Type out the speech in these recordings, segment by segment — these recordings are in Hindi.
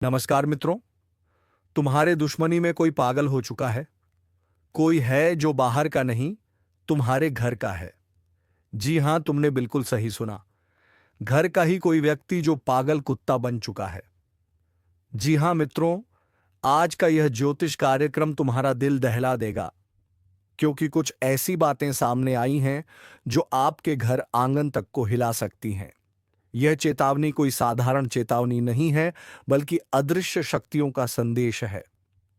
नमस्कार मित्रों। तुम्हारे दुश्मनी में कोई पागल हो चुका है। कोई है जो बाहर का नहीं, तुम्हारे घर का है। जी हां, तुमने बिल्कुल सही सुना। घर का ही कोई व्यक्ति जो पागल कुत्ता बन चुका है। जी हां मित्रों, आज का यह ज्योतिष कार्यक्रम तुम्हारा दिल दहला देगा, क्योंकि कुछ ऐसी बातें सामने आई हैं जो आपके घर आंगन तक को हिला सकती हैं। यह चेतावनी कोई साधारण चेतावनी नहीं है, बल्कि अदृश्य शक्तियों का संदेश है।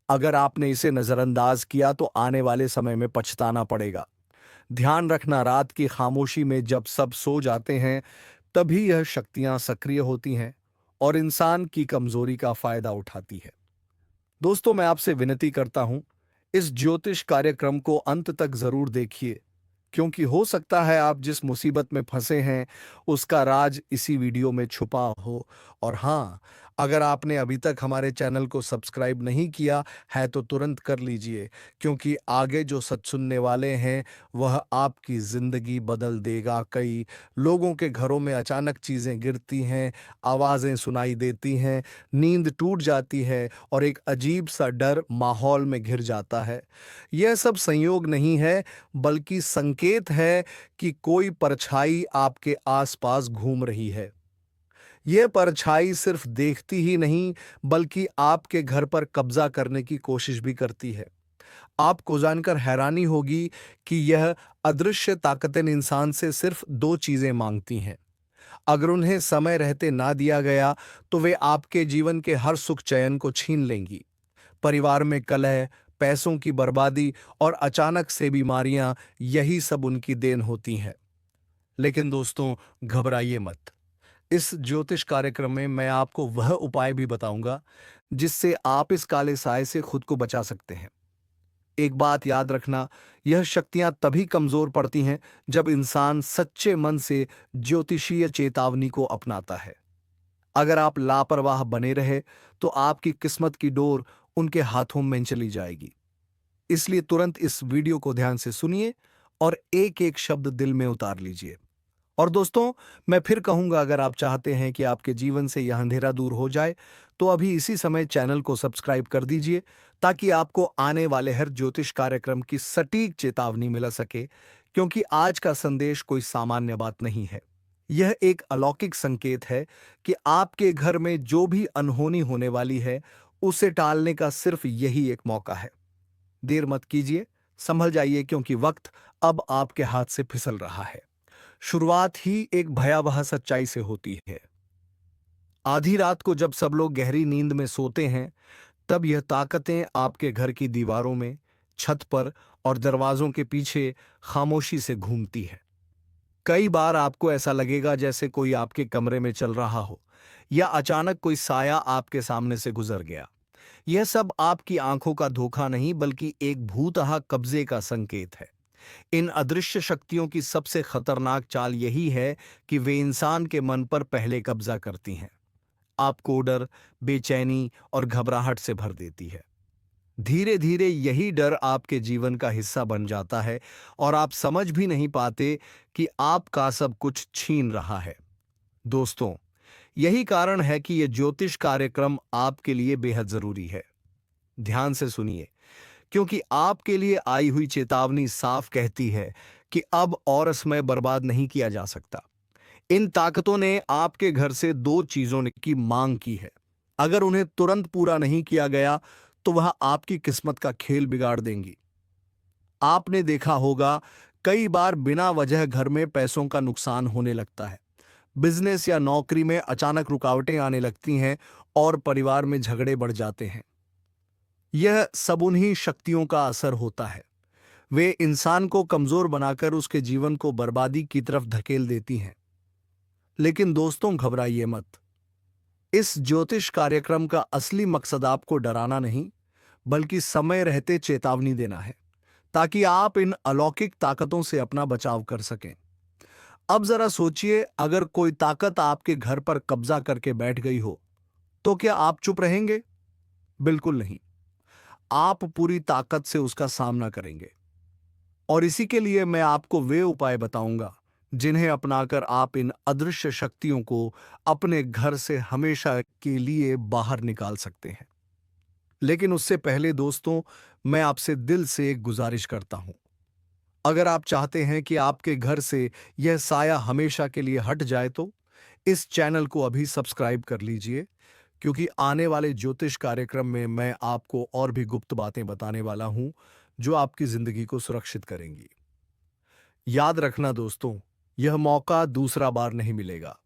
अगर आपने इसे नजरअंदाज किया तो आने वाले समय में पछताना पड़ेगा। ध्यान रखना, रात की खामोशी में जब सब सो जाते हैं, तभी यह शक्तियां सक्रिय होती हैं और इंसान की कमजोरी का फायदा उठाती है। दोस्तों, मैं आपसे विनती करता हूं, इस ज्योतिष कार्यक्रम को अंत तक जरूर देखिए, क्योंकि हो सकता है आप जिस मुसीबत में फंसे हैं उसका राज इसी वीडियो में छुपा हो। और हाँ, अगर आपने अभी तक हमारे चैनल को सब्सक्राइब नहीं किया है तो तुरंत कर लीजिए, क्योंकि आगे जो सच सुनने वाले हैं वह आपकी जिंदगी बदल देगा। कई लोगों के घरों में अचानक चीजें गिरती हैं, आवाजें सुनाई देती हैं, नींद टूट जाती है और एक अजीब सा डर माहौल में घिर जाता है। यह सब संयोग नहीं है, बल्कि संकेत है कि कोई परछाई आपके आसपास घूम रही है। यह परछाई सिर्फ देखती ही नहीं, बल्कि आपके घर पर कब्जा करने की कोशिश भी करती है। आपको जानकर हैरानी होगी कि यह अदृश्य ताकतें इंसान से सिर्फ दो चीजें मांगती हैं। अगर उन्हें समय रहते ना दिया गया तो वे आपके जीवन के हर सुख चैन को छीन लेंगी। परिवार में कलह, पैसों की बर्बादी और अचानक से बीमारियां, यही सब उनकी देन होती हैं। लेकिन दोस्तों, घबराइए मत। इस ज्योतिष कार्यक्रम में मैं आपको वह उपाय भी बताऊंगा जिससे आप इस काले साए से खुद को बचा सकते हैं। एक बात याद रखना, यह शक्तियां तभी कमजोर पड़ती हैं जब इंसान सच्चे मन से ज्योतिषीय चेतावनी को अपनाता है। अगर आप लापरवाह बने रहे तो आपकी किस्मत की डोर उनके हाथों में चली जाएगी। इसलिए तुरंत इस वीडियो को ध्यान से सुनिए और एक एक शब्द दिल में उतार लीजिए। और दोस्तों, मैं फिर कहूंगा, अगर आप चाहते हैं कि आपके जीवन से यह अंधेरा दूर हो जाए तो अभी इसी समय चैनल को सब्सक्राइब कर दीजिए, ताकि आपको आने वाले हर ज्योतिष कार्यक्रम की सटीक चेतावनी मिल सके। क्योंकि आज का संदेश कोई सामान्य बात नहीं है, यह एक अलौकिक संकेत है कि आपके घर में जो भी अनहोनी होने वाली है उसे टालने का सिर्फ यही एक मौका है। देर मत कीजिए, संभल जाइए, क्योंकि वक्त अब आपके हाथ से फिसल रहा है। शुरुआत ही एक भयावह सच्चाई से होती है। आधी रात को जब सब लोग गहरी नींद में सोते हैं, तब यह ताकतें आपके घर की दीवारों में, छत पर और दरवाजों के पीछे खामोशी से घूमती है। कई बार आपको ऐसा लगेगा जैसे कोई आपके कमरे में चल रहा हो, या अचानक कोई साया आपके सामने से गुजर गया। यह सब आपकी आंखों का धोखा नहीं, बल्कि एक भूतहा कब्जे का संकेत है। इन अदृश्य शक्तियों की सबसे खतरनाक चाल यही है कि वे इंसान के मन पर पहले कब्जा करती हैं। आपको डर, बेचैनी और घबराहट से भर देती है। धीरे धीरे यही डर आपके जीवन का हिस्सा बन जाता है और आप समझ भी नहीं पाते कि आपका सब कुछ छीन रहा है। दोस्तों, यही कारण है कि यह ज्योतिष कार्यक्रम आपके लिए बेहद जरूरी है। ध्यान से सुनिए, क्योंकि आपके लिए आई हुई चेतावनी साफ कहती है कि अब और समय बर्बाद नहीं किया जा सकता। इन ताकतों ने आपके घर से दो चीजों की मांग की है। अगर उन्हें तुरंत पूरा नहीं किया गया तो वह आपकी किस्मत का खेल बिगाड़ देंगी। आपने देखा होगा, कई बार बिना वजह घर में पैसों का नुकसान होने लगता है। बिजनेस या नौकरी में अचानक रुकावटें आने लगती हैं और परिवार में झगड़े बढ़ जाते हैं। यह सब उन्हीं शक्तियों का असर होता है। वे इंसान को कमजोर बनाकर उसके जीवन को बर्बादी की तरफ धकेल देती हैं। लेकिन दोस्तों, घबराइए मत। इस ज्योतिष कार्यक्रम का असली मकसद आपको डराना नहीं, बल्कि समय रहते चेतावनी देना है, ताकि आप इन अलौकिक ताकतों से अपना बचाव कर सकें। अब जरा सोचिए, अगर कोई ताकत आपके घर पर कब्जा करके बैठ गई हो, तो क्या आप चुप रहेंगे? बिल्कुल नहीं। आप पूरी ताकत से उसका सामना करेंगे। और इसी के लिए मैं आपको वे उपाय बताऊंगा जिन्हें अपनाकर आप इन अदृश्य शक्तियों को अपने घर से हमेशा के लिए बाहर निकाल सकते हैं। लेकिन उससे पहले दोस्तों, मैं आपसे दिल से एक गुजारिश करता हूं। अगर आप चाहते हैं कि आपके घर से यह साया हमेशा के लिए हट जाए तो इस चैनल को अभी सब्सक्राइब कर लीजिए, क्योंकि आने वाले ज्योतिष कार्यक्रम में मैं आपको और भी गुप्त बातें बताने वाला हूं जो आपकी जिंदगी को सुरक्षित करेंगी। याद रखना दोस्तों, यह मौका दूसरा बार नहीं मिलेगा।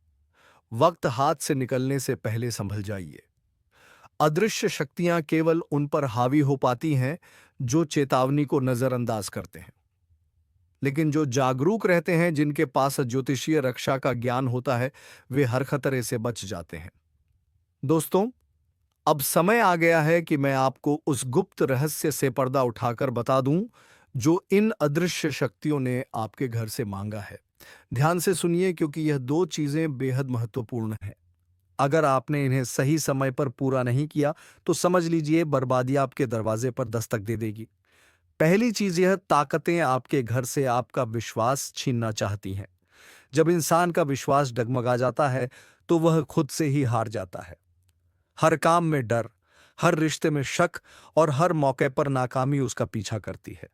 वक्त हाथ से निकलने से पहले संभल जाइए। अदृश्य शक्तियां केवल उन पर हावी हो पाती हैं जो चेतावनी को नजरअंदाज करते हैं, लेकिन जो जागरूक रहते हैं, जिनके पास ज्योतिषीय रक्षा का ज्ञान होता है, वे हर खतरे से बच जाते हैं। दोस्तों, अब समय आ गया है कि मैं आपको उस गुप्त रहस्य से पर्दा उठाकर बता दूं जो इन अदृश्य शक्तियों ने आपके घर से मांगा है। ध्यान से सुनिए, क्योंकि यह दो चीजें बेहद महत्वपूर्ण हैं। अगर आपने इन्हें सही समय पर पूरा नहीं किया तो समझ लीजिए बर्बादी आपके दरवाजे पर दस्तक दे देगी। पहली चीज, यह ताकतें आपके घर से आपका विश्वास छीनना चाहती हैं। जब इंसान का विश्वास डगमगा जाता है तो वह खुद से ही हार जाता है। हर काम में डर, हर रिश्ते में शक और हर मौके पर नाकामी उसका पीछा करती है।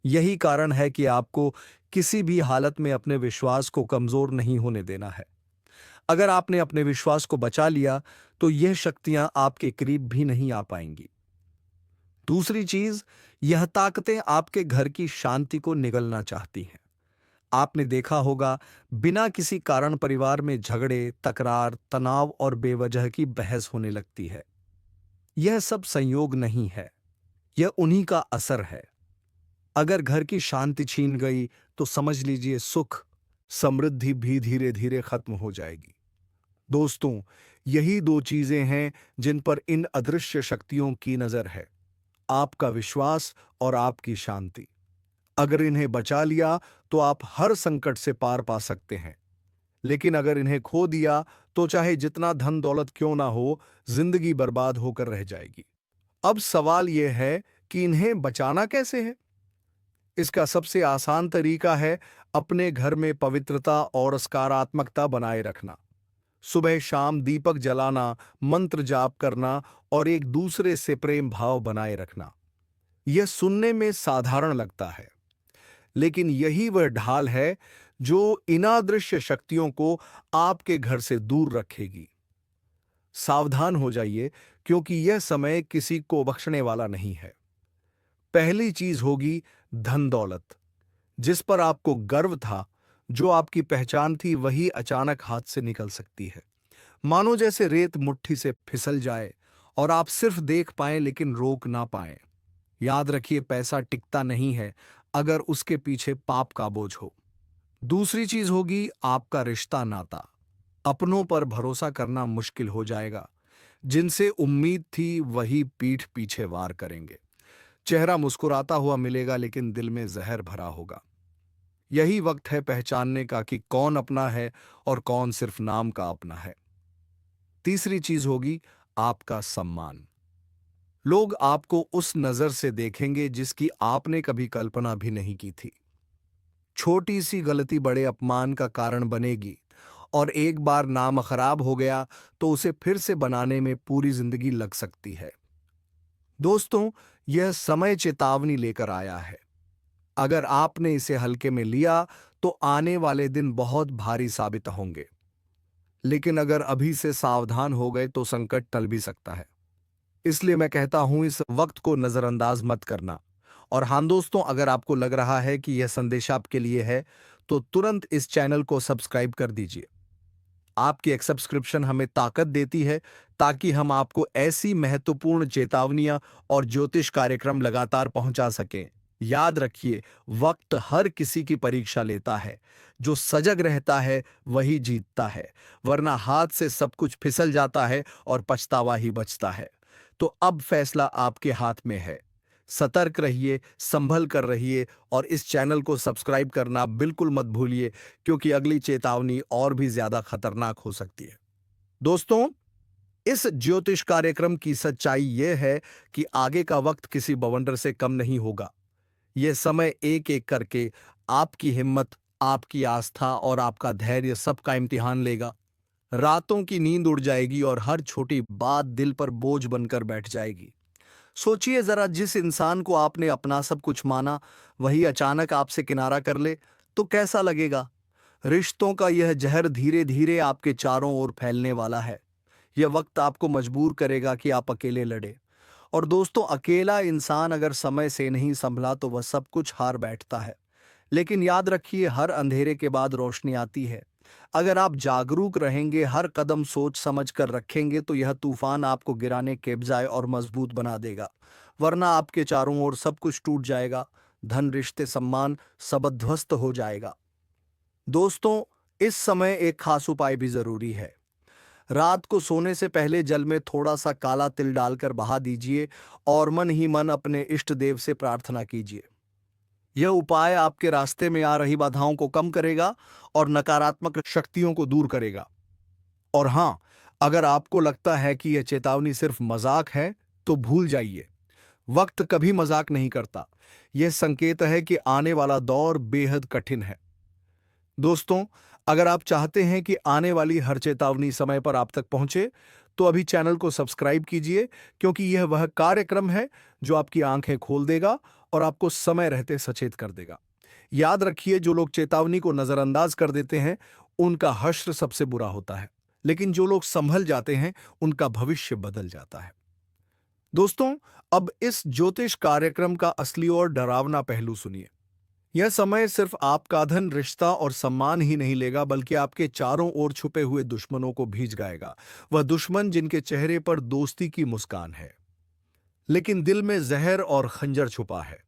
यही कारण है कि आपको किसी भी हालत में अपने विश्वास को कमजोर नहीं होने देना है। अगर आपने अपने विश्वास को बचा लिया तो यह शक्तियां आपके करीब भी नहीं आ पाएंगी। दूसरी चीज, यह ताकतें आपके घर की शांति को निगलना चाहती हैं। आपने देखा होगा, बिना किसी कारण परिवार में झगड़े, तकरार, तनाव और बेवजह की बहस होने लगती है। यह सब संयोग नहीं है, यह उन्हीं का असर है। अगर घर की शांति छीन गई तो समझ लीजिए सुख, समृद्धि भी धीरे धीरे खत्म हो जाएगी। दोस्तों, यही दो चीजें हैं जिन पर इन अदृश्य शक्तियों की नजर है: आपका विश्वास और आपकी शांति। अगर इन्हें बचा लिया तो आप हर संकट से पार पा सकते हैं, लेकिन अगर इन्हें खो दिया तो चाहे जितना धन दौलत क्यों ना हो, जिंदगी बर्बाद होकर रह जाएगी। अब सवाल यह है कि इन्हें बचाना कैसे है। इसका सबसे आसान तरीका है अपने घर में पवित्रता और सकारात्मकता बनाए रखना। सुबह शाम दीपक जलाना, मंत्र जाप करना और एक दूसरे से प्रेम भाव बनाए रखना। यह सुनने में साधारण लगता है, लेकिन यही वह ढाल है जो इनादृश्य शक्तियों को आपके घर से दूर रखेगी। सावधान हो जाइए, क्योंकि यह समय किसी को बख्शने वाला नहीं है। पहली चीज होगी धन दौलत। जिस पर आपको गर्व था, जो आपकी पहचान थी, वही अचानक हाथ से निकल सकती है। मानो जैसे रेत मुट्ठी से फिसल जाए और आप सिर्फ देख पाएं लेकिन रोक ना पाएं। याद रखिए, पैसा टिकता नहीं है अगर उसके पीछे पाप का बोझ हो। दूसरी चीज होगी आपका रिश्ता नाता। अपनों पर भरोसा करना मुश्किल हो जाएगा। जिनसे उम्मीद थी वही पीठ पीछे वार करेंगे। चेहरा मुस्कुराता हुआ मिलेगा लेकिन दिल में जहर भरा होगा। यही वक्त है पहचानने का कि कौन अपना है और कौन सिर्फ नाम का अपना है। तीसरी चीज होगी आपका सम्मान। लोग आपको उस नजर से देखेंगे जिसकी आपने कभी कल्पना भी नहीं की थी। छोटी सी गलती बड़े अपमान का कारण बनेगी, और एक बार नाम खराब हो गया तो उसे फिर से बनाने में पूरी जिंदगी लग सकती है। दोस्तों, यह समय चेतावनी लेकर आया है। अगर आपने इसे हल्के में लिया तो आने वाले दिन बहुत भारी साबित होंगे, लेकिन अगर अभी से सावधान हो गए तो संकट टल भी सकता है। इसलिए मैं कहता हूं, इस वक्त को नजरअंदाज मत करना। और हाँ दोस्तों, अगर आपको लग रहा है कि यह संदेश आपके लिए है तो तुरंत इस चैनल को सब्सक्राइब कर दीजिए। आपकी एक सब्सक्रिप्शन हमें ताकत देती है ताकि हम आपको ऐसी महत्वपूर्ण चेतावनियां और ज्योतिष कार्यक्रम लगातार पहुंचा सकें। याद रखिए, वक्त हर किसी की परीक्षा लेता है। जो सजग रहता है वही जीतता है, वरना हाथ से सब कुछ फिसल जाता है और पछतावा ही बचता है। तो अब फैसला आपके हाथ में है। सतर्क रहिए, संभल कर रहिए और इस चैनल को सब्सक्राइब करना बिल्कुल मत भूलिए, क्योंकि अगली चेतावनी और भी ज्यादा खतरनाक हो सकती है। दोस्तों, इस ज्योतिष कार्यक्रम की सच्चाई यह है कि आगे का वक्त किसी बवंडर से कम नहीं होगा। यह समय एक एक करके आपकी हिम्मत, आपकी आस्था और आपका धैर्य सबका इम्तिहान लेगा। रातों की नींद उड़ जाएगी और हर छोटी बात दिल पर बोझ बनकर बैठ जाएगी। सोचिए जरा, जिस इंसान को आपने अपना सब कुछ माना, वही अचानक आपसे किनारा कर ले, तो कैसा लगेगा? रिश्तों का यह जहर धीरे धीरे आपके चारों ओर फैलने वाला है। यह वक्त आपको मजबूर करेगा कि आप अकेले लड़े। और दोस्तों, अकेला इंसान अगर समय से नहीं संभला तो वह सब कुछ हार बैठता है। लेकिन याद रखिए, हर अंधेरे के बाद रोशनी आती है। अगर आप जागरूक रहेंगे, हर कदम सोच समझ कर रखेंगे, तो यह तूफान आपको गिराने के बजाय और मजबूत बना देगा। वरना आपके चारों ओर सब कुछ टूट जाएगा। धन, रिश्ते, सम्मान सब ध्वस्त हो जाएगा। दोस्तों, इस समय एक खास उपाय भी जरूरी है। रात को सोने से पहले जल में थोड़ा सा काला तिल डालकर बहा दीजिए और मन ही मन अपने इष्ट देव से प्रार्थना कीजिए। यह उपाय आपके रास्ते में आ रही बाधाओं को कम करेगा और नकारात्मक शक्तियों को दूर करेगा। और हां, अगर आपको लगता है कि यह चेतावनी सिर्फ मजाक है, तो भूल जाइए। वक्त कभी मजाक नहीं करता। यह संकेत है कि आने वाला दौर बेहद कठिन है। दोस्तों, अगर आप चाहते हैं कि आने वाली हर चेतावनी समय पर आप तक पहुंचे, तो अभी चैनल को सब्सक्राइब कीजिए, क्योंकि यह वह कार्यक्रम है जो आपकी आंखें खोल देगा और आपको समय रहते सचेत कर देगा। याद रखिए, जो लोग चेतावनी को नजरअंदाज कर देते हैं, उनका हश्र सबसे बुरा होता है। लेकिन जो लोग संभल जाते हैं, उनका भविष्य बदल जाता है। दोस्तों, अब इस ज्योतिष कार्यक्रम का असली और डरावना पहलू सुनिए। यह समय सिर्फ आपका धन, रिश्ता और सम्मान ही नहीं लेगा, बल्कि आपके चारों ओर छुपे हुए दुश्मनों को भी जगाएगा। वह दुश्मन जिनके चेहरे पर दोस्ती की मुस्कान है, लेकिन दिल में जहर और खंजर छुपा है।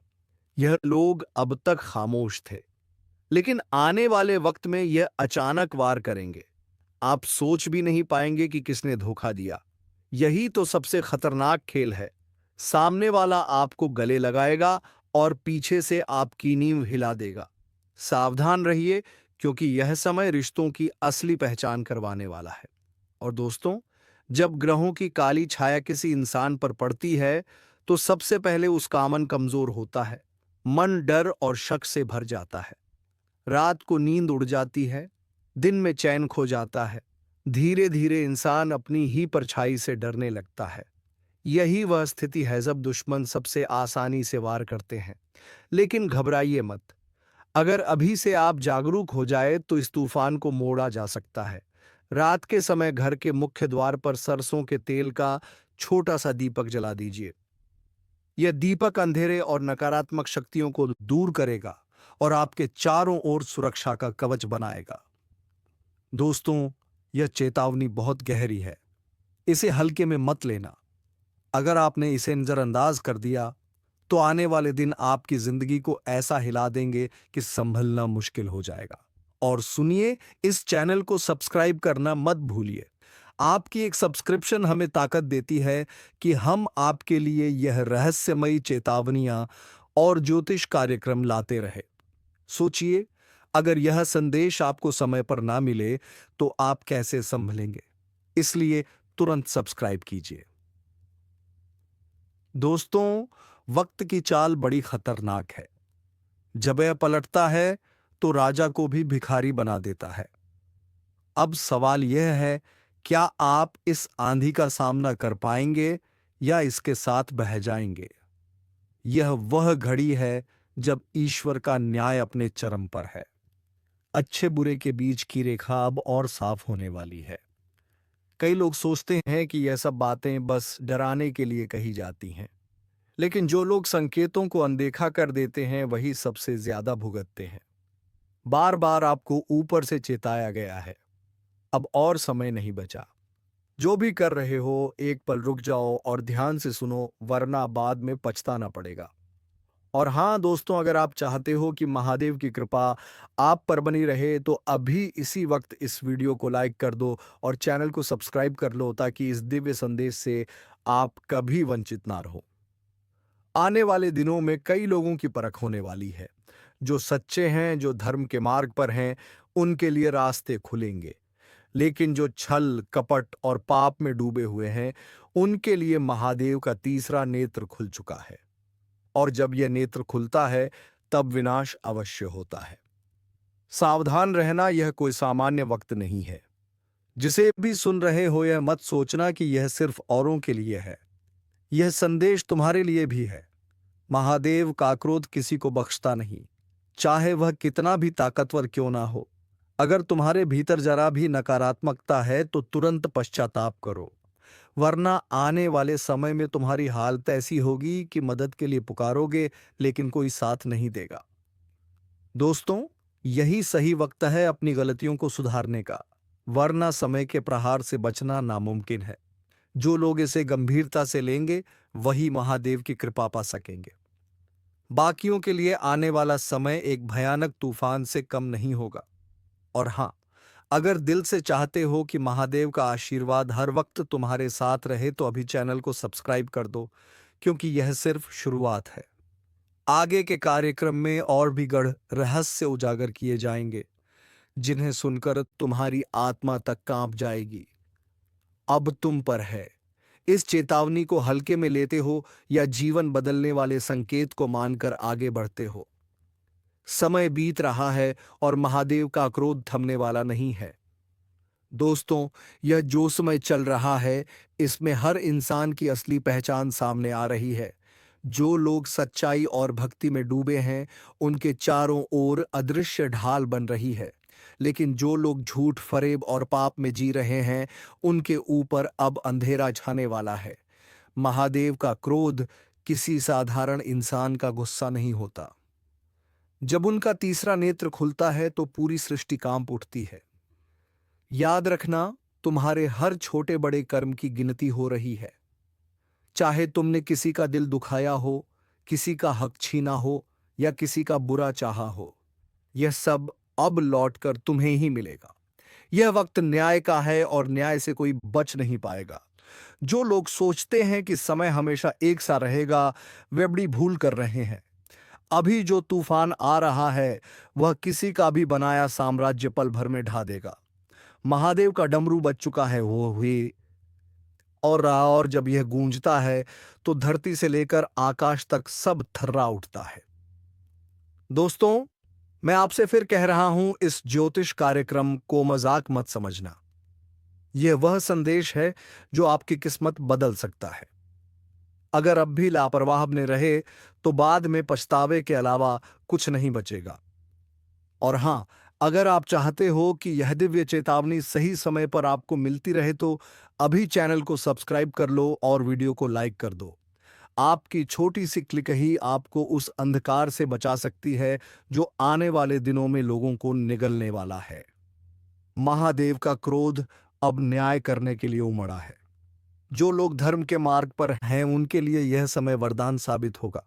यह लोग अब तक खामोश थे, लेकिन आने वाले वक्त में यह अचानक वार करेंगे। आप सोच भी नहीं पाएंगे कि किसने धोखा दिया। यही तो सबसे खतरनाक खेल है। सामने वाला आपको गले लगाएगा और पीछे से आपकी नींव हिला देगा। सावधान रहिए, क्योंकि यह समय रिश्तों की असली पहचान करवाने वाला है। और दोस्तों, जब ग्रहों की काली छाया किसी इंसान पर पड़ती है, तो सबसे पहले उसका मन कमजोर होता है। मन डर और शक से भर जाता है। रात को नींद उड़ जाती है, दिन में चैन खो जाता है। धीरे धीरे इंसान अपनी ही परछाई से डरने लगता है। यही वह स्थिति है जब दुश्मन सबसे आसानी से वार करते हैं। लेकिन घबराइए मत। अगर अभी से आप जागरूक हो जाए, तो इस तूफान को मोड़ा जा सकता है। रात के समय घर के मुख्य द्वार पर सरसों के तेल का छोटा सा दीपक जला दीजिए। यह दीपक अंधेरे और नकारात्मक शक्तियों को दूर करेगा और आपके चारों ओर सुरक्षा का कवच बनाएगा। दोस्तों, यह चेतावनी बहुत गहरी है। इसे हल्के में मत लेना। अगर आपने इसे नजरअंदाज कर दिया, तो आने वाले दिन आपकी जिंदगी को ऐसा हिला देंगे कि संभलना मुश्किल हो जाएगा। और सुनिए, इस चैनल को सब्सक्राइब करना मत भूलिए। आपकी एक सब्सक्रिप्शन हमें ताकत देती है कि हम आपके लिए यह रहस्यमयी चेतावनियां और ज्योतिष कार्यक्रम लाते रहे। सोचिए, अगर यह संदेश आपको समय पर ना मिले, तो आप कैसे संभलेंगे? इसलिए तुरंत सब्सक्राइब कीजिए। दोस्तों, वक्त की चाल बड़ी खतरनाक है। जब यह पलटता है, तो राजा को भी भिखारी बना देता है। अब सवाल यह है, क्या आप इस आंधी का सामना कर पाएंगे या इसके साथ बह जाएंगे? यह वह घड़ी है जब ईश्वर का न्याय अपने चरम पर है। अच्छे बुरे के बीच की रेखा अब और साफ होने वाली है। कई लोग सोचते हैं कि यह सब बातें बस डराने के लिए कही जाती हैं, लेकिन जो लोग संकेतों को अनदेखा कर देते हैं, वही सबसे ज्यादा भुगतते हैं। बार बार आपको ऊपर से चेताया गया है, अब और समय नहीं बचा। जो भी कर रहे हो, एक पल रुक जाओ और ध्यान से सुनो, वरना बाद में पछताना पड़ेगा। और हाँ दोस्तों, अगर आप चाहते हो कि महादेव की कृपा आप पर बनी रहे, तो अभी इसी वक्त इस वीडियो को लाइक कर दो और चैनल को सब्सक्राइब कर लो, ताकि इस दिव्य संदेश से आप कभी वंचित ना रहो। आने वाले दिनों में कई लोगों की परख होने वाली है। जो सच्चे हैं, जो धर्म के मार्ग पर हैं, उनके लिए रास्ते खुलेंगे। लेकिन जो छल, कपट और पाप में डूबे हुए हैं, उनके लिए महादेव का तीसरा नेत्र खुल चुका है। और जब यह नेत्र खुलता है, तब विनाश अवश्य होता है। सावधान रहना यह कोई सामान्य वक्त नहीं है। जिसे भी सुन रहे हो यह मत सोचना कि यह सिर्फ औरों के लिए है। यह संदेश तुम्हारे लिए भी है। महादेव का क्रोध किसी को बख्शता नहीं, चाहे वह कितना भी ताकतवर क्यों ना हो। अगर तुम्हारे भीतर जरा भी नकारात्मकता है तो तुरंत पश्चाताप करो, वरना आने वाले समय में तुम्हारी हालत ऐसी होगी कि मदद के लिए पुकारोगे लेकिन कोई साथ नहीं देगा। दोस्तों, यही सही वक्त है अपनी गलतियों को सुधारने का, वरना समय के प्रहार से बचना नामुमकिन है। जो लोग इसे गंभीरता से लेंगे वही महादेव की कृपा पा सकेंगे। बाकियों के लिए आने वाला समय एक भयानक तूफान से कम नहीं होगा। और हां, अगर दिल से चाहते हो कि महादेव का आशीर्वाद हर वक्त तुम्हारे साथ रहे तो अभी चैनल को सब्सक्राइब कर दो, क्योंकि यह सिर्फ शुरुआत है। आगे के कार्यक्रम में और भी गढ़ रहस्य उजागर किए जाएंगे, जिन्हें सुनकर तुम्हारी आत्मा तक कांप जाएगी। अब तुम पर है, इस चेतावनी को हल्के में लेते हो या जीवन बदलने वाले संकेत को मानकर आगे बढ़ते हो। समय बीत रहा है और महादेव का क्रोध थमने वाला नहीं है। दोस्तों, यह जो समय चल रहा है इसमें हर इंसान की असली पहचान सामने आ रही है। जो लोग सच्चाई और भक्ति में डूबे हैं उनके चारों ओर अदृश्य ढाल बन रही है, लेकिन जो लोग झूठ, फरेब और पाप में जी रहे हैं उनके ऊपर अब अंधेरा छाने वाला है। महादेव का क्रोध किसी साधारण इंसान का गुस्सा नहीं होता। जब उनका तीसरा नेत्र खुलता है तो पूरी सृष्टि कांप उठती है। याद रखना, तुम्हारे हर छोटे बड़े कर्म की गिनती हो रही है। चाहे तुमने किसी का दिल दुखाया हो, किसी का हक छीना हो या किसी का बुरा चाहा हो, यह सब अब लौटकर तुम्हें ही मिलेगा। यह वक्त न्याय का है और न्याय से कोई बच नहीं पाएगा। जो लोग सोचते हैं कि समय हमेशा एक सा रहेगा, वे बड़ी भूल कर रहे हैं। अभी जो तूफान आ रहा है वह किसी का भी बनाया साम्राज्य पल भर में ढा देगा। महादेव का डमरू बज चुका है, वो हुई और रहा, और जब यह गूंजता है तो धरती से लेकर आकाश तक सब थर्रा उठता है। दोस्तों, मैं आपसे फिर कह रहा हूं, इस ज्योतिष कार्यक्रम को मजाक मत समझना। यह वह संदेश है जो आपकी किस्मत बदल सकता है। अगर अब भी लापरवाह बने रहे तो बाद में पछतावे के अलावा कुछ नहीं बचेगा। और हां, अगर आप चाहते हो कि यह दिव्य चेतावनी सही समय पर आपको मिलती रहे तो अभी चैनल को सब्सक्राइब कर लो और वीडियो को लाइक कर दो। आपकी छोटी सी क्लिक ही आपको उस अंधकार से बचा सकती है जो आने वाले दिनों में लोगों को निगलने वाला है। महादेव का क्रोध अब न्याय करने के लिए उमड़ा है। जो लोग धर्म के मार्ग पर हैं उनके लिए यह समय वरदान साबित होगा,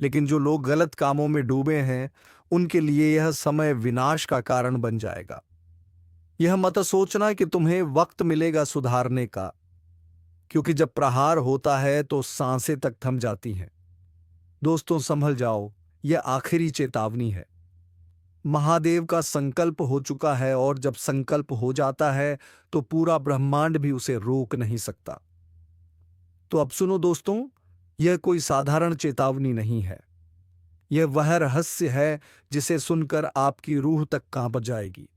लेकिन जो लोग गलत कामों में डूबे हैं उनके लिए यह समय विनाश का कारण बन जाएगा। यह मत सोचना कि तुम्हें वक्त मिलेगा सुधारने का, क्योंकि जब प्रहार होता है तो सांसें तक थम जाती हैं। दोस्तों, संभल जाओ, यह आखिरी चेतावनी है। महादेव का संकल्प हो चुका है और जब संकल्प हो जाता है तो पूरा ब्रह्मांड भी उसे रोक नहीं सकता। तो अब सुनो दोस्तों, यह कोई साधारण चेतावनी नहीं है। यह वह रहस्य है जिसे सुनकर आपकी रूह तक कांप जाएगी।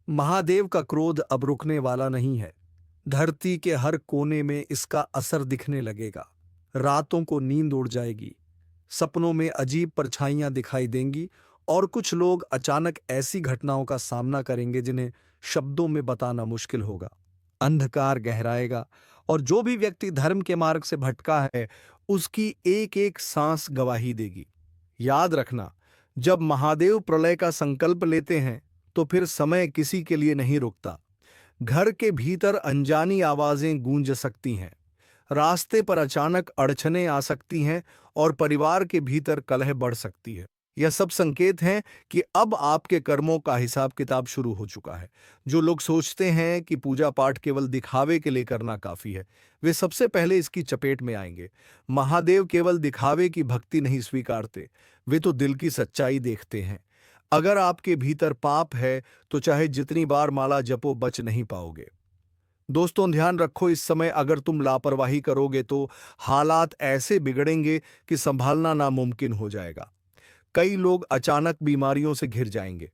महादेव का क्रोध अब रुकने वाला नहीं है। धरती के हर कोने में इसका असर दिखने लगेगा। रातों को नींद उड़ जाएगी, सपनों में अजीब परछाइयां दिखाई देंगी और कुछ लोग अचानक ऐसी घटनाओं का सामना करेंगे जिन्हें शब्दों में बताना मुश्किल होगा। अंधकार गहराएगा और जो भी व्यक्ति धर्म के मार्ग से भटका है उसकी एक एक सांस गवाही देगी। याद रखना, जब महादेव प्रलय का संकल्प लेते हैं तो फिर समय किसी के लिए नहीं रुकता। घर के भीतर अनजानी आवाजें गूंज सकती हैं, रास्ते पर अचानक अड़चनें आ सकती हैं और परिवार के भीतर कलह बढ़ सकती है। यह सब संकेत हैं कि अब आपके कर्मों का हिसाब किताब शुरू हो चुका है। जो लोग सोचते हैं कि पूजा पाठ केवल दिखावे के लिए करना काफी है, वे सबसे पहले इसकी चपेट में आएंगे। महादेव केवल दिखावे की भक्ति नहीं स्वीकारते, वे तो दिल की सच्चाई देखते हैं। अगर आपके भीतर पाप है तो चाहे जितनी बार माला जपो बच नहीं पाओगे। दोस्तों, ध्यान रखो, इस समय अगर तुम लापरवाही करोगे तो हालात ऐसे बिगड़ेंगे कि संभालना नामुमकिन हो जाएगा। कई लोग अचानक बीमारियों से घिर जाएंगे,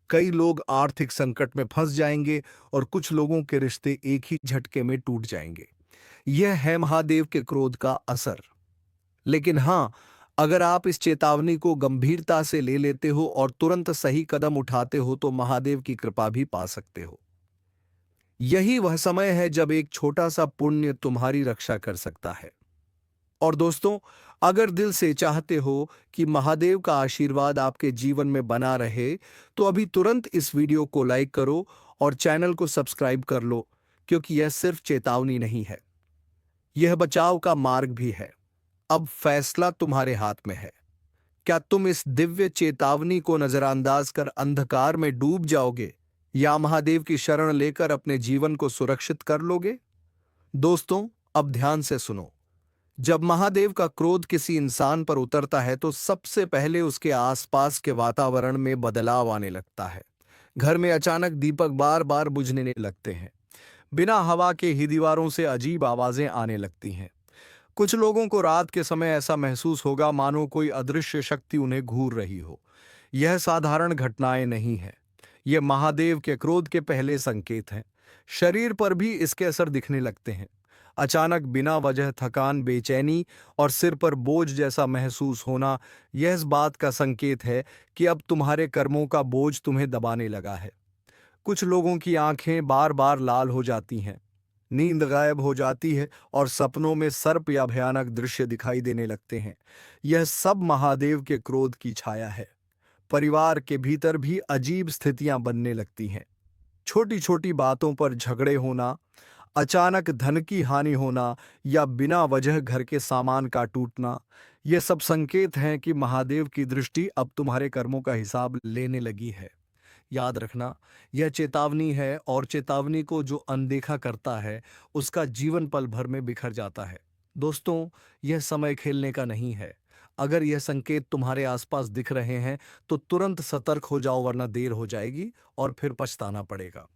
कई लोग आर्थिक संकट में फंस जाएंगे और कुछ लोगों के रिश्ते एक ही झटके में टूट जाएंगे। यह है महादेव के क्रोध का असर। लेकिन हां, अगर आप इस चेतावनी को गंभीरता से ले लेते हो और तुरंत सही कदम उठाते हो तो महादेव की कृपा भी पा सकते हो। यही वह समय है जब एक छोटा सा पुण्य तुम्हारी रक्षा कर सकता है। और दोस्तों, अगर दिल से चाहते हो कि महादेव का आशीर्वाद आपके जीवन में बना रहे, तो अभी तुरंत इस वीडियो को लाइक करो और चैनल को सब्सक्राइब कर लो, क्योंकि यह सिर्फ चेतावनी नहीं है, यह बचाव का मार्ग भी है। अब फैसला तुम्हारे हाथ में है। क्या तुम इस दिव्य चेतावनी को नजरअंदाज कर अंधकार में डूब जाओगे या महादेव की शरण लेकर अपने जीवन को सुरक्षित कर लोगे? दोस्तों, अब ध्यान से सुनो। जब महादेव का क्रोध किसी इंसान पर उतरता है तो सबसे पहले उसके आसपास के वातावरण में बदलाव आने लगता है। घर में अचानक दीपक बार बार बुझने लगते हैं। बिना हवा के ही दीवारों से अजीब आवाजें आने लगती हैं। कुछ लोगों को रात के समय ऐसा महसूस होगा मानो कोई अदृश्य शक्ति उन्हें घूर रही हो। यह साधारण घटनाएं नहीं है, यह महादेव के क्रोध के पहले संकेत हैं। शरीर पर भी इसके असर दिखने लगते हैं। अचानक बिना वजह थकान, बेचैनी और सिर पर बोझ जैसा महसूस होना, यह इस बात का संकेत है कि अब तुम्हारे कर्मों का बोझ तुम्हें दबाने लगा है। कुछ लोगों की आंखें बार बार लाल हो जाती हैं, नींद गायब हो जाती है और सपनों में सर्प या भयानक दृश्य दिखाई देने लगते हैं। यह सब महादेव के क्रोध की छाया है। परिवार के भीतर भी अजीब स्थितियां बनने लगती हैं। छोटी छोटी बातों पर झगड़े होना, अचानक धन की हानि होना या बिना वजह घर के सामान का टूटना, ये सब संकेत हैं कि महादेव की दृष्टि अब तुम्हारे कर्मों का हिसाब लेने लगी है। याद रखना, यह चेतावनी है और चेतावनी को जो अनदेखा करता है उसका जीवन पल भर में बिखर जाता है। दोस्तों, यह समय खेलने का नहीं है। अगर यह संकेत तुम्हारे आसपास दिख रहे हैं तो तुरंत सतर्क हो जाओ, वरना देर हो जाएगी और फिर पछताना पड़ेगा।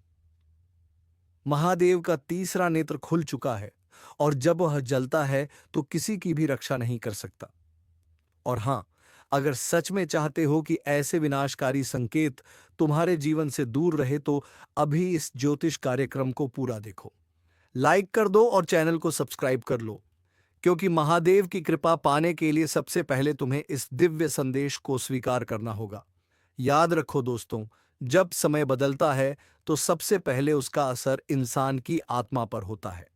महादेव का तीसरा नेत्र खुल चुका है और जब वह जलता है तो किसी की भी रक्षा नहीं कर सकता। और हां, अगर सच में चाहते हो कि ऐसे विनाशकारी संकेत तुम्हारे जीवन से दूर रहे तो अभी इस ज्योतिष कार्यक्रम को पूरा देखो। लाइक कर दो और चैनल को सब्सक्राइब कर लो, क्योंकि महादेव की कृपा पाने के लिए सबसे पहले तुम्हें इस दिव्य संदेश को स्वीकार करना होगा। याद रखो दोस्तों, जब समय बदलता है तो सबसे पहले उसका असर इंसान की आत्मा पर होता है।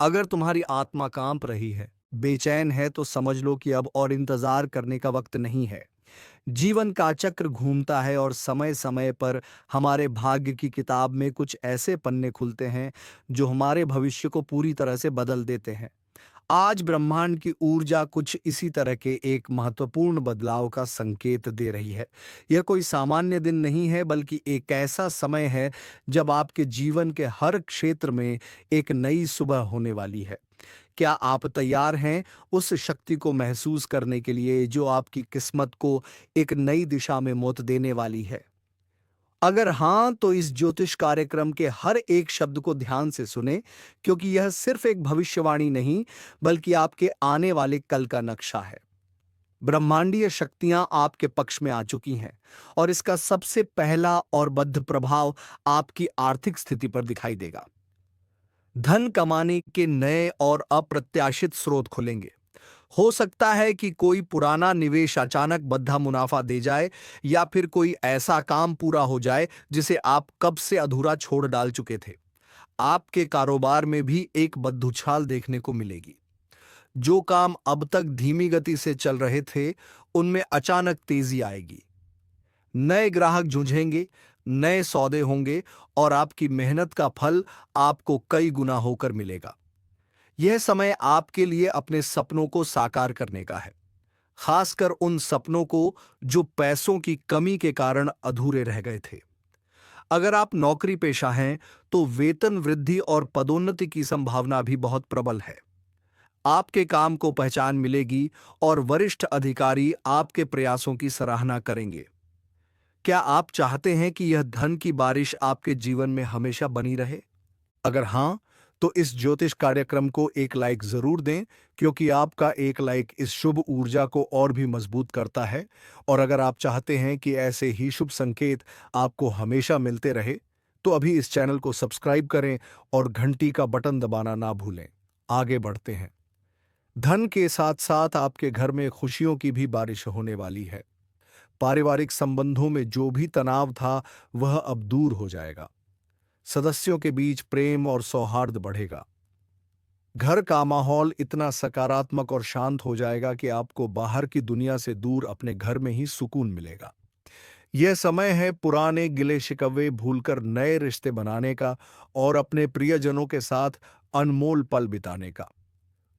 अगर तुम्हारी आत्मा कांप रही है, बेचैन है, तो समझ लो कि अब और इंतजार करने का वक्त नहीं है। जीवन का चक्र घूमता है और समय समय पर हमारे भाग्य की किताब में कुछ ऐसे पन्ने खुलते हैं जो हमारे भविष्य को पूरी तरह से बदल देते हैं। आज ब्रह्मांड की ऊर्जा कुछ इसी तरह के एक महत्वपूर्ण बदलाव का संकेत दे रही है। यह कोई सामान्य दिन नहीं है, बल्कि एक ऐसा समय है जब आपके जीवन के हर क्षेत्र में एक नई सुबह होने वाली है। क्या आप तैयार हैं उस शक्ति को महसूस करने के लिए जो आपकी किस्मत को एक नई दिशा में मोड़ देने वाली है? अगर हां, तो इस ज्योतिष कार्यक्रम के हर एक शब्द को ध्यान से सुने, क्योंकि यह सिर्फ एक भविष्यवाणी नहीं, बल्कि आपके आने वाले कल का नक्शा है। ब्रह्मांडीय शक्तियां आपके पक्ष में आ चुकी हैं और इसका सबसे पहला और बद्ध प्रभाव आपकी आर्थिक स्थिति पर दिखाई देगा। धन कमाने के नए और अप्रत्याशित स्रोत खुलेंगे। हो सकता है कि कोई पुराना निवेश अचानक बद्धा मुनाफा दे जाए या फिर कोई ऐसा काम पूरा हो जाए जिसे आप कब से अधूरा छोड़ डाल चुके थे। आपके कारोबार में भी एक बद्दुछाल देखने को मिलेगी। जो काम अब तक धीमी गति से चल रहे थे, उनमें अचानक तेजी आएगी। नए ग्राहक जुझेंगे, नए सौदे होंगे और आपकी मेहनत का फल आपको कई गुना होकर मिलेगा। यह समय आपके लिए अपने सपनों को साकार करने का है, खासकर उन सपनों को जो पैसों की कमी के कारण अधूरे रह गए थे। अगर आप नौकरी पेशा हैं तो वेतन वृद्धि और पदोन्नति की संभावना भी बहुत प्रबल है। आपके काम को पहचान मिलेगी और वरिष्ठ अधिकारी आपके प्रयासों की सराहना करेंगे। क्या आप चाहते हैं कि यह धन की बारिश आपके जीवन में हमेशा बनी रहे? अगर हां, तो इस ज्योतिष कार्यक्रम को एक लाइक जरूर दें, क्योंकि आपका एक लाइक इस शुभ ऊर्जा को और भी मजबूत करता है। और अगर आप चाहते हैं कि ऐसे ही शुभ संकेत आपको हमेशा मिलते रहे, तो अभी इस चैनल को सब्सक्राइब करें और घंटी का बटन दबाना ना भूलें। आगे बढ़ते हैं। धन के साथ साथ आपके घर में खुशियों की भी बारिश होने वाली है। पारिवारिक संबंधों में जो भी तनाव था, वह अब दूर हो जाएगा। सदस्यों के बीच प्रेम और सौहार्द बढ़ेगा। घर का माहौल इतना सकारात्मक और शांत हो जाएगा कि आपको बाहर की दुनिया से दूर अपने घर में ही सुकून मिलेगा। यह समय है पुराने गिले शिकवे भूलकर नए रिश्ते बनाने का और अपने प्रियजनों के साथ अनमोल पल बिताने का।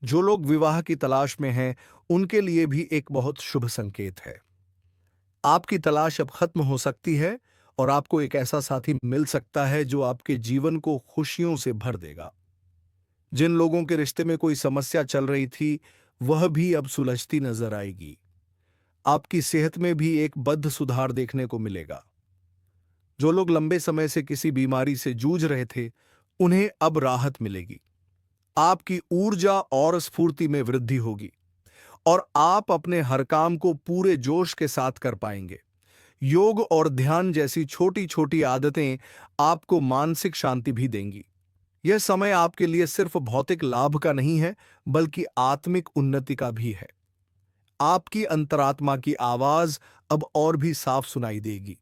जो लोग विवाह की तलाश में हैं, उनके लिए भी एक बहुत शुभ संकेत है। आपकी तलाश अब खत्म हो सकती है और आपको एक ऐसा साथी मिल सकता है जो आपके जीवन को खुशियों से भर देगा। जिन लोगों के रिश्ते में कोई समस्या चल रही थी, वह भी अब सुलझती नजर आएगी। आपकी सेहत में भी एक बद्ध सुधार देखने को मिलेगा। जो लोग लंबे समय से किसी बीमारी से जूझ रहे थे, उन्हें अब राहत मिलेगी। आपकी ऊर्जा और स्फूर्ति में वृद्धि होगी और आप अपने हर काम को पूरे जोश के साथ कर पाएंगे। योग और ध्यान जैसी छोटी छोटी आदतें आपको मानसिक शांति भी देंगी। यह समय आपके लिए सिर्फ भौतिक लाभ का नहीं है, बल्कि आत्मिक उन्नति का भी है। आपकी अंतरात्मा की आवाज अब और भी साफ सुनाई देगी।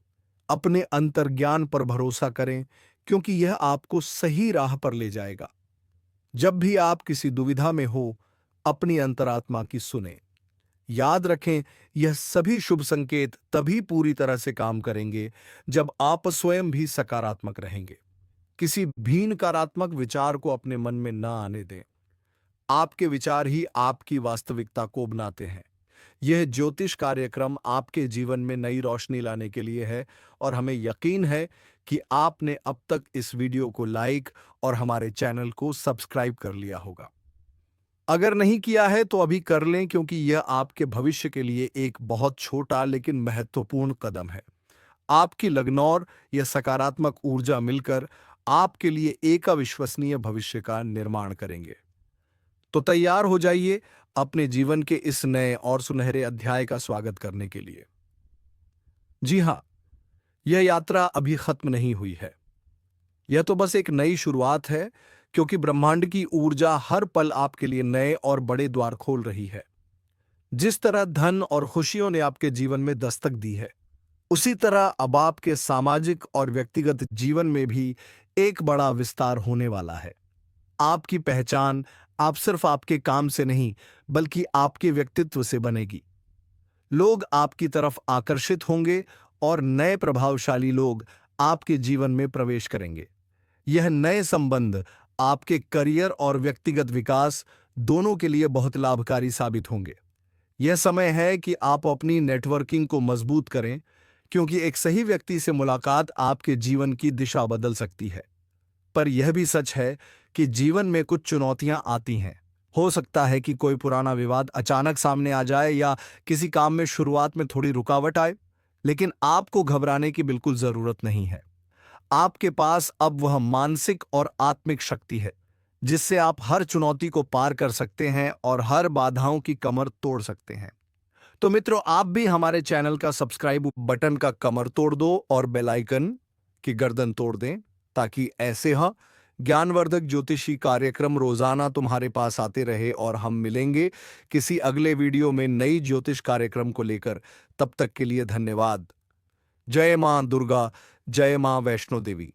अपने अंतर्ज्ञान पर भरोसा करें, क्योंकि यह आपको सही राह पर ले जाएगा। जब भी आप किसी दुविधा में हो, अपनी अंतरात्मा की सुने। याद रखें, यह सभी शुभ संकेत तभी पूरी तरह से काम करेंगे जब आप स्वयं भी सकारात्मक रहेंगे। किसी भी नकारात्मक विचार को अपने मन में न आने दें। आपके विचार ही आपकी वास्तविकता को बनाते हैं। यह ज्योतिष कार्यक्रम आपके जीवन में नई रोशनी लाने के लिए है और हमें यकीन है कि आपने अब तक इस वीडियो को लाइक और हमारे चैनल को सब्सक्राइब कर लिया होगा। अगर नहीं किया है तो अभी कर लें, क्योंकि यह आपके भविष्य के लिए एक बहुत छोटा लेकिन महत्वपूर्ण कदम है। आपकी लगनौर या सकारात्मक ऊर्जा मिलकर आपके लिए एक अविश्वसनीय भविष्य का निर्माण करेंगे। तो तैयार हो जाइए अपने जीवन के इस नए और सुनहरे अध्याय का स्वागत करने के लिए। जी हाँ, यह यात्रा अभी खत्म नहीं हुई है। यह तो बस एक नई शुरुआत है, क्योंकि ब्रह्मांड की ऊर्जा हर पल आपके लिए नए और बड़े द्वार खोल रही है। जिस तरह धन और खुशियों ने आपके जीवन में दस्तक दी है, उसी तरह अब आपके सामाजिक और व्यक्तिगत जीवन में भी एक बड़ा विस्तार होने वाला है। आपकी पहचान आप सिर्फ आपके काम से नहीं, बल्कि आपके व्यक्तित्व से बनेगी। लोग आपकी तरफ आकर्षित होंगे और नए प्रभावशाली लोग आपके जीवन में प्रवेश करेंगे। यह नए संबंध आपके करियर और व्यक्तिगत विकास दोनों के लिए बहुत लाभकारी साबित होंगे। यह समय है कि आप अपनी नेटवर्किंग को मजबूत करें, क्योंकि एक सही व्यक्ति से मुलाकात आपके जीवन की दिशा बदल सकती है। पर यह भी सच है कि जीवन में कुछ चुनौतियां आती हैं। हो सकता है कि कोई पुराना विवाद अचानक सामने आ जाए या किसी काम में शुरुआत में थोड़ी रुकावट आए, लेकिन आपको घबराने की बिल्कुल जरूरत नहीं है। आपके पास अब वह मानसिक और आत्मिक शक्ति है जिससे आप हर चुनौती को पार कर सकते हैं और हर बाधाओं की कमर तोड़ सकते हैं। तो मित्रों, आप भी हमारे चैनल का सब्सक्राइब बटन का कमर तोड़ दो और बेल आइकन की गर्दन तोड़ दें, ताकि ऐसे ज्ञानवर्धक ज्योतिषी कार्यक्रम रोजाना तुम्हारे पास आते रहे। और हम मिलेंगे किसी अगले वीडियो में नई ज्योतिष कार्यक्रम को लेकर। तब तक के लिए धन्यवाद। जय मां दुर्गा, जय मां वैष्णो देवी।